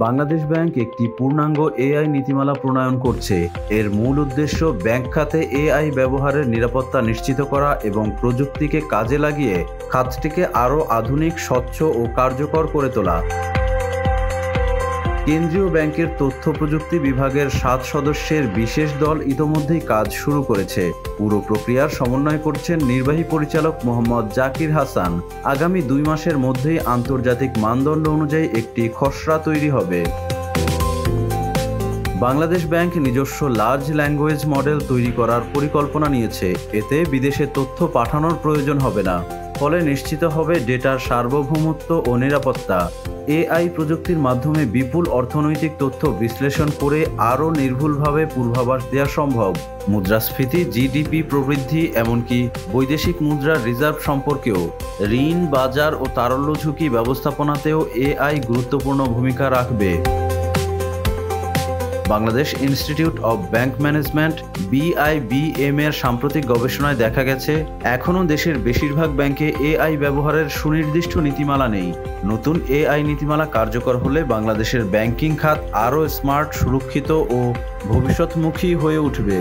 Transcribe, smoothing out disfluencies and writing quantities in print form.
Bangladesh bank একটি পূর্ণাঙ্গ AI নীতিমালা প্রণয়ন করছে। এর মূল উদ্দেশ্য ব্যাংক খাতে এআই ব্যবহারের নিরাপত্তা নিশ্চিত করা এবং প্রযুক্তিকে কাজে লাগিয়ে খাতটিকে আরও আধুনিক, স্বচ্ছ ও কার্যকর করে তোলা। কেন্দ্রীয় ব্যাংকের তথ্য প্রযুক্তি বিভাগের 7 সদস্যের বিশেষ দল ইতোমধ্যেই কাজ শুরু করেছে। পুরো প্রক্রিয়ার সমন্বয় করছেন নির্বাহী পরিচালক মোহাম্মদ জাকির হাসান। আগামী 2 মাসের মধ্যেই আন্তর্জাতিক মানদণ্ড অনুযায়ী একটি খসড়া তৈরি হবে। বাংলাদেশ ব্যাংক নিজস্ব লার্জ ল্যাঙ্গুয়েজ মডেল তৈরি করার পরিকল্পনা নিয়েছে। এতে বিদেশে তথ্য পাঠানোর প্রয়োজন হবে না। ফলে নিশ্চিত হবে ডেটার সার্বভৌমত্ব ও নিরাপত্তা। এআই প্রযুক্তির মাধ্যমে বিপুল অর্থনৈতিক তথ্য বিশ্লেষণ করে আরও নির্ভুলভাবে পূর্বাভাস দেওয়া সম্ভব। মুদ্রাস্ফীতি, জিডিপি প্রবৃদ্ধি, এমনকি বৈদেশিক মুদ্রার রিজার্ভ সম্পর্কেও, ঋণ বাজার ও তারল্য ঝুঁকি ব্যবস্থাপনাতেও এআই গুরুত্বপূর্ণ ভূমিকা রাখবে। Bangladesh institute of bank management BIBM এর সাম্প্রতিক গবেষণায় দেখা গেছে, এখনও দেশের বেশিরভাগ ব্যাংকে এআই ব্যবহারের সুনির্দিষ্ট নীতিমালা নেই। নতুন এআই নীতিমালা কার্যকর হলে বাংলাদেশের ব্যাংকিং খাত আরও স্মার্ট, সুরক্ষিত ও ভবিষ্যৎমুখী হয়ে উঠবে।